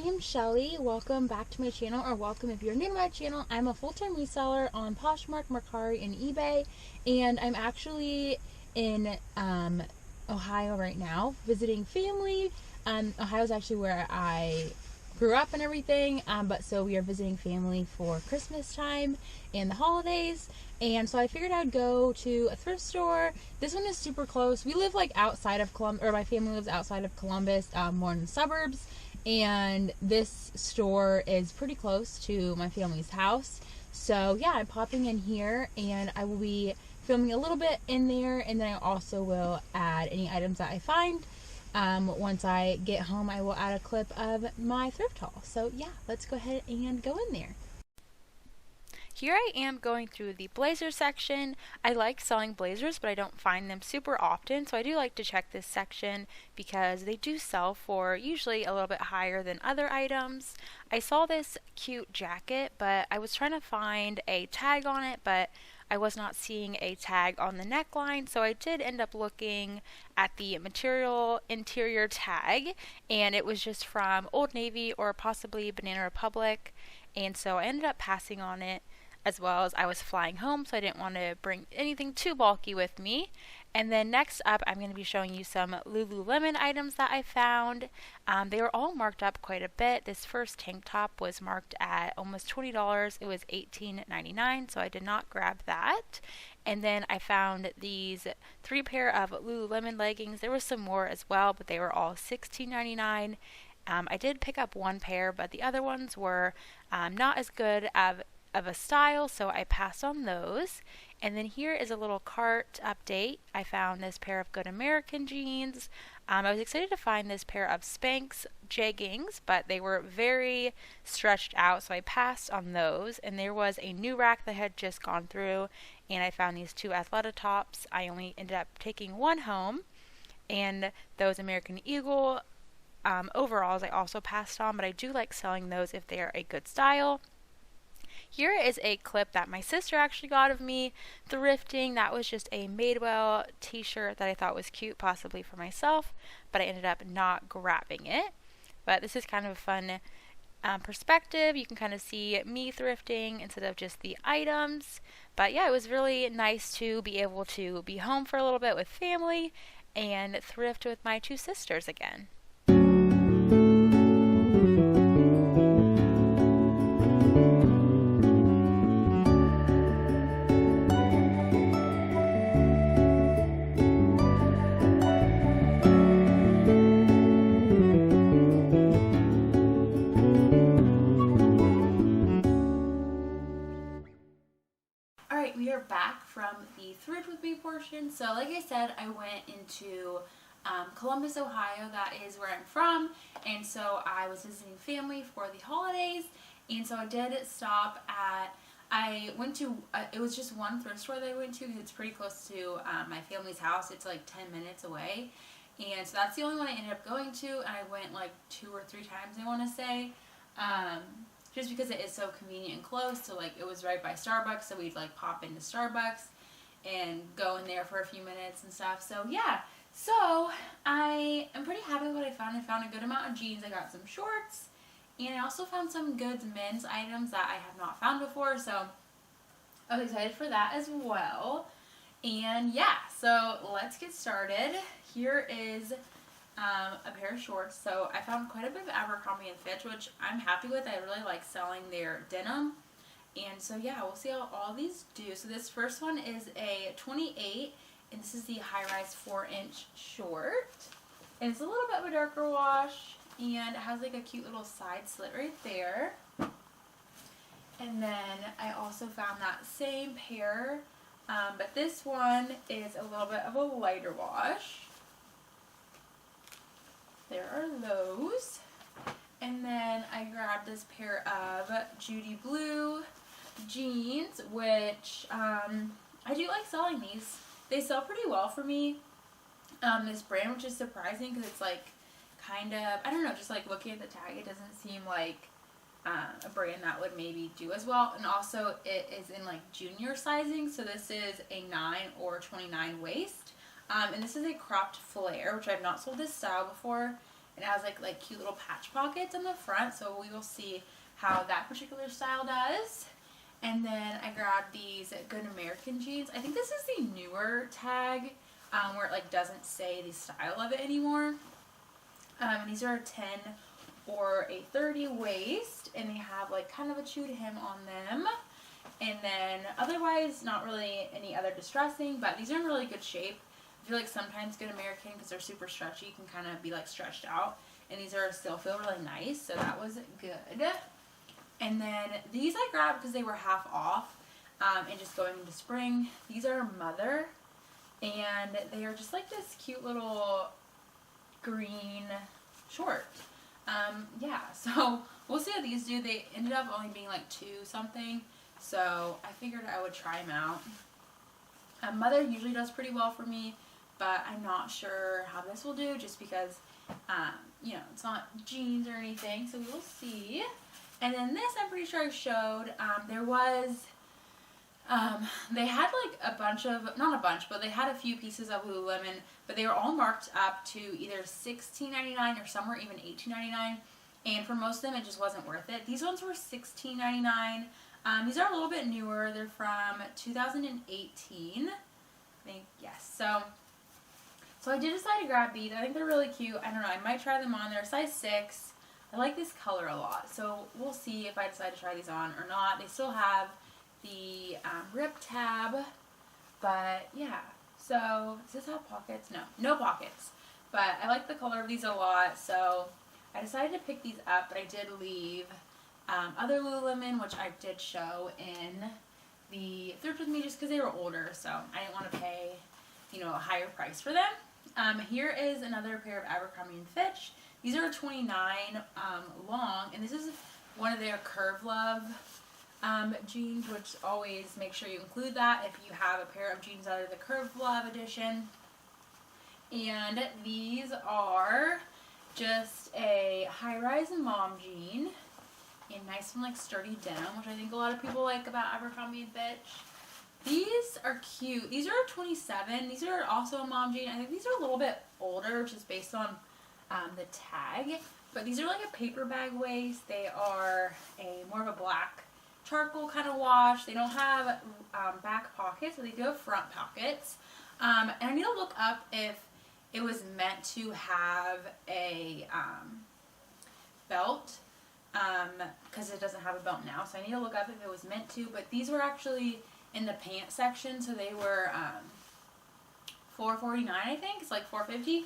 am Shelly. Welcome back to my channel, or welcome if you're new to my channel. I'm a full-time reseller on Poshmark, Mercari, and eBay, and I'm actually in Ohio right now visiting family. Ohio is actually where I grew up and everything, but so we are visiting family for Christmas time and the holidays. And so I figured I'd go to a thrift store. This one is super close. We live like outside of Columbus, or my family lives outside of Columbus, more in the suburbs. And this store is pretty close to my family's house. So yeah, I'm popping in here and I will be filming a little bit in there, and then I also will add any items that I find. Once I get home, I will add a clip of my thrift haul. So yeah, let's go ahead and go in there. Here I am going through the blazer section. I like selling blazers, but I don't find them super often, so I do like to check this section because they do sell for usually a little bit higher than other items. I saw this cute jacket, but I was trying to find a tag on it, but I was not seeing a tag on the neckline, so I did end up looking at the material interior tag, and it was just from Old Navy or possibly Banana Republic, and so I ended up passing on it, as well as I was flying home, so I didn't want to bring anything too bulky with me. And then next up, I'm going to be showing you some Lululemon items that I found. They were all marked up quite a bit. This first tank top was marked at almost $20. It was $18.99, so I did not grab that. And then I found these 3 pair of Lululemon leggings. There was some more as well, but they were all $16.99. I did pick up 1 pair, but the other ones were not as good of a style, so I passed on those. And then here is a little cart update. I found this pair of Good American jeans. I was excited to find this pair of Spanx jeggings, but they were very stretched out, so I passed on those. And there was a new rack that I had just gone through, and I found these 2 Athleta tops. I only ended up taking 1 home, and those American Eagle overalls I also passed on, but I do like selling those if they are a good style. Here is a clip that my sister actually got of me thrifting. That was just a Madewell t-shirt that I thought was cute, possibly for myself, but I ended up not grabbing it. But this is kind of a fun perspective. You can kind of see me thrifting instead of just the items. But yeah, it was really nice to be able to be home for a little bit with family and thrift with my 2 sisters again. Alright, we are back from the thrift with me portion. So like I said, I went into Columbus, Ohio. That is where I'm from. And so I was visiting family for the holidays. And so I did stop at, I went to, it was just one thrift store that I went to because it's pretty close to my family's house. It's like 10 minutes away. And so that's the only one I ended up going to. And I went like 2 or 3 times, I want to say. Just because it is so convenient and close. So like it was right by Starbucks, so we'd like pop into Starbucks and go in there for a few minutes and stuff. So yeah, so I am pretty happy with what I found. I found a good amount of jeans. I got some shorts, and I also found some good men's items that I have not found before. So I was excited for that as well. And yeah, so let's get started. Here is a pair of shorts. So I found quite a bit of Abercrombie & Fitch, which I'm happy with. I really like selling their denim. And so yeah, we'll see how all these do. So this first one is a 28, and this is the high-rise 4-inch short. And it's a little bit of a darker wash, and it has like a cute little side slit right there. And then I also found that same pair, but this one is a little bit of a lighter wash. There are those. And then I grabbed this pair of Judy Blue jeans, which I do like selling these. They sell pretty well for me. This brand, which is surprising because it's like kind of, I don't know, just like looking at the tag, it doesn't seem like a brand that would maybe do as well. And also it is in like junior sizing, so this is a 9 or 29 waist. And this is a cropped flare, which I've not sold this style before. and it has like cute little patch pockets on the front, so we will see how that particular style does. And then I grabbed these Good American jeans. I think this is the newer tag where it like doesn't say the style of it anymore. And these are a 10 or a 30 waist, and they have like kind of a chewed hem on them. And then otherwise not really any other distressing, but these are in really good shape. I feel like sometimes Good American, because they're super stretchy, can kind of be like stretched out, and these are still feel really nice, so that was good. And then these I grabbed because they were half off, and just going into spring. These are Mother, and they are just like this cute little green short. Yeah, so we'll see how these do. They ended up only being like 2 something, so I figured I would try them out. Mother usually does pretty well for me, but I'm not sure how this will do just because, you know, it's not jeans or anything, so we will see. And then this I'm pretty sure I showed. There was, they had like a bunch of, not a bunch, but they had a few pieces of Lululemon, but they were all marked up to either $16.99 or some were even $18.99. And for most of them, it just wasn't worth it. These ones were $16.99. These are a little bit newer. They're from 2018. I think, yes. So I did decide to grab these. I think they're really cute. I don't know. I might try them on. They're a size 6. I like this color a lot, so we'll see if I decide to try these on or not. They still have the rip tab, but yeah. So does this have pockets? No, no pockets. But I like the color of these a lot, so I decided to pick these up. But I did leave other Lululemon, which I did show in the Thrift with me, just because they were older, so I didn't want to pay, you know, a higher price for them. Here is another pair of Abercrombie & Fitch. These are 29 long, and this is one of their Curve Love jeans, which always make sure you include that if you have a pair of jeans out of the Curve Love edition. And these are just a high-rise mom jean in nice and like sturdy denim, which I think a lot of people like about Abercrombie & Fitch. These are cute. These are 27. These are also a mom jean. I think these are a little bit older, just based on the tag, but these are like a paper bag waist. They are more of a black charcoal kind of wash. They don't have back pockets, but they do have front pockets. And I need to look up if it was meant to have a belt, because it doesn't have a belt now, so I need to look up if it was meant to. But these were actually in the pants section, so they were $4.49. I think it's like $4.50.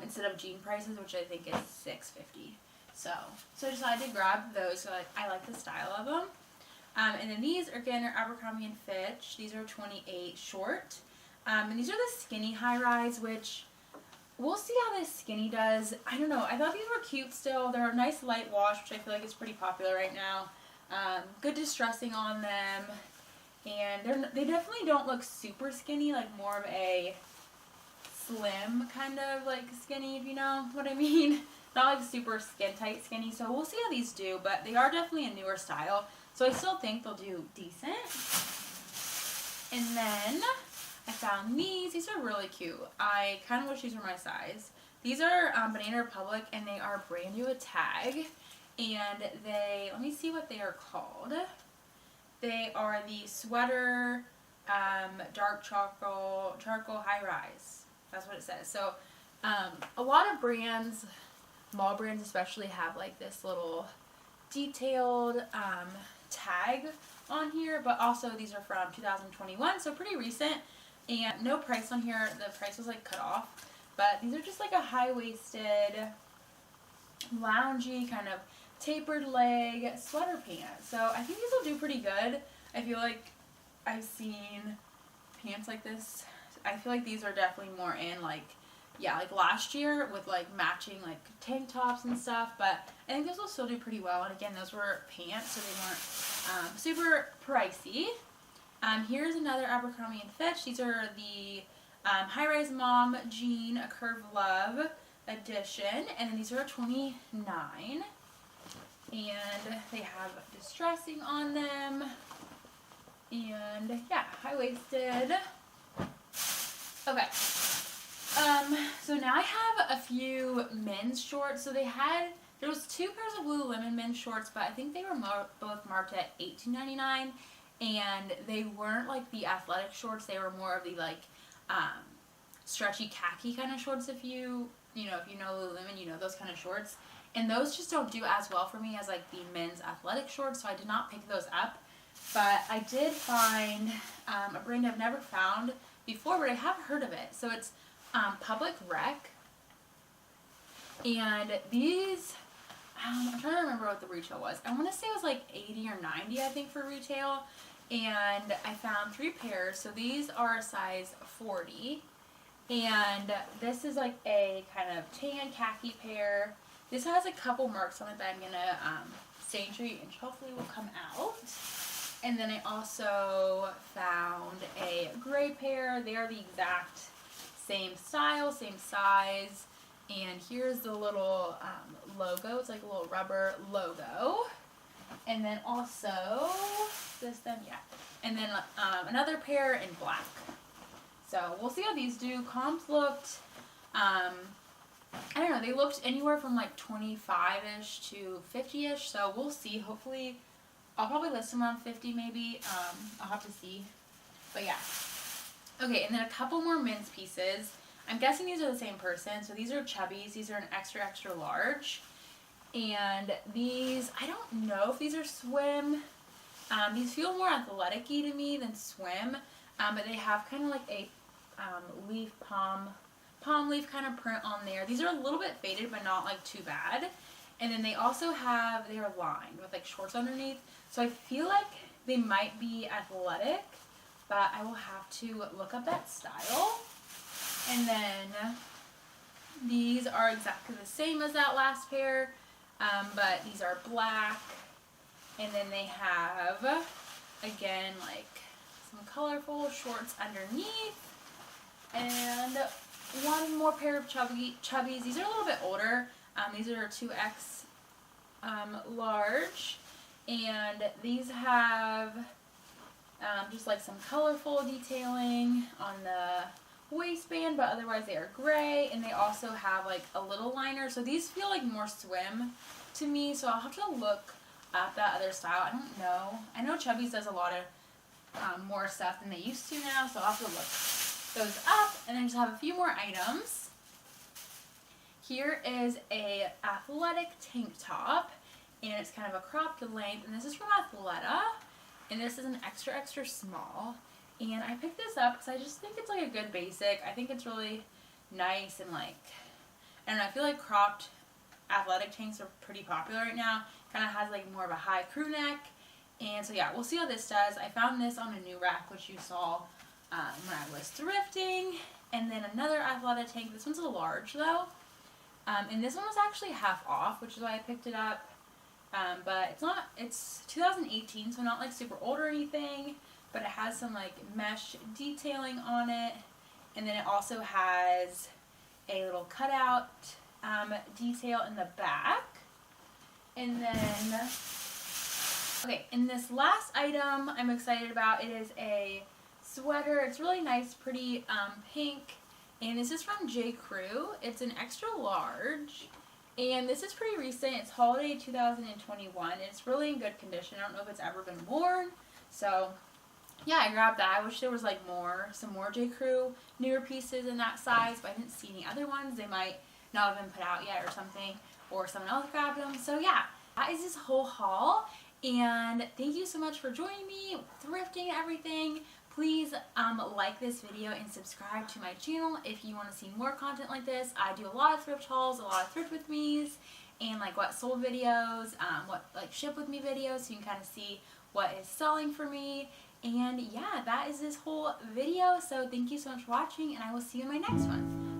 Instead of jean prices, which I think is $6.50. So I decided to grab those. So I like the style of them. And then these again are Abercrombie & Fitch. These are 28 short. And these are the skinny high rise, which we'll see how this skinny does. I don't know. I thought these were cute still. They're a nice light wash, which I feel like is pretty popular right now. Good distressing on them. And they definitely don't look super skinny, like more of a slim kind of like skinny, if you know what I mean. Not like super skin tight skinny, so we'll see how these do, but they are definitely a newer style, so I still think they'll do decent. And then I found these. These are really cute. I kind of wish these were my size. These are Banana Republic, and they are brand new with tag, and they, let me see what they are called. They are the sweater dark charcoal high rise. That's what it says. So a lot of brands, mall brands especially, have like this little detailed tag on here, but also these are from 2021, so pretty recent, and no price on here. The price was like cut off, but these are just like a high-waisted, loungy kind of tapered leg sweater pants. So I think these will do pretty good. I feel like I've seen pants like this. I feel like these are definitely more in like, yeah, like last year with like matching like tank tops and stuff, but I think those will still do pretty well. And again, those were pants, so they weren't super pricey. Here's another Abercrombie & Fitch. These are the high-rise mom jean, a Curve Love edition, and then these are 29, and they have distressing on them, and yeah, high-waisted. Okay, So now I have a few men's shorts. So there was two pairs of Lululemon men's shorts, but I think they were both marked at $18.99, and they weren't like the athletic shorts. They were more of the like stretchy khaki kind of shorts. If you know Lululemon, you know those kind of shorts. And those just don't do as well for me as like the men's athletic shorts, so I did not pick those up. But I did find a brand I've never found before, but I have heard of it. So it's Public Rec. And these, I'm trying to remember what the retail was. I want to say it was like 80 or 90, I think, for retail. And I found 3 pairs. So these are a size 40. And this is like a kind of tan khaki pair. This has a couple marks on it that I'm going to stain treat and hopefully will come out. And then I also found a gray pair. They are the exact same style, same size. And here's the little logo. It's like a little rubber logo. And then also, and then another pair in black. So we'll see how these do. Comps looked, I don't know, they looked anywhere from like 25-ish to 50-ish. So we'll see. Hopefully, I'll probably list them around 50 maybe. I'll have to see. But yeah. Okay, and then a couple more men's pieces. I'm guessing these are the same person. So these are chubbies. These are an extra, extra large. And these, I don't know if these are swim. These feel more athletic-y to me than swim. But they have kind of like a leaf palm leaf kind of print on there. These are a little bit faded, but not like too bad. And then they also they are lined with like shorts underneath. So I feel like they might be athletic, but I will have to look up that style. And then these are exactly the same as that last pair, but these are black. And then they have, again, like some colorful shorts underneath. And one more pair of chubbies. These are a little bit older. These are 2X large. And these have just like some colorful detailing on the waistband, but otherwise they are gray. And they also have like a little liner. So these feel like more swim to me. So I'll have to look up that other style. I don't know. I know Chubbies does a lot of more stuff than they used to now. So I'll have to look those up. And then just have a few more items. Here is a athletic tank top, and it's kind of a cropped length, and this is from Athleta, and this is an extra, extra small. And I picked this up because I just think it's like a good basic. I think it's really nice, and like, I don't know, I feel like cropped athletic tanks are pretty popular right now. Kind of has like more of a high crew neck. And so yeah, we'll see how this does. I found this on a new rack, which you saw when I was thrifting. And then another Athleta tank. This one's a large though. And this one was actually half off, which is why I picked it up. But it's 2018, so not like super old or anything. But it has some like mesh detailing on it. And then it also has a little cutout detail in the back. And then, okay, and this last item I'm excited about, it is a sweater. It's really nice, pretty pink. And this is from J. Crew. It's an extra large. And this is pretty recent. It's holiday 2021. It's really in good condition. I don't know if it's ever been worn. So, yeah, I grabbed that. I wish there was like some more J. Crew newer pieces in that size, but I didn't see any other ones. They might not have been put out yet or something, or someone else grabbed them. So yeah, that is this whole haul. And thank you so much for joining me, thrifting and everything. Please like this video and subscribe to my channel if you want to see more content like this. I do a lot of thrift hauls, a lot of thrift with me's, and like what sold videos, what like ship with me videos, so you can kind of see what is selling for me. And yeah, that is this whole video. So thank you so much for watching, and I will see you in my next one.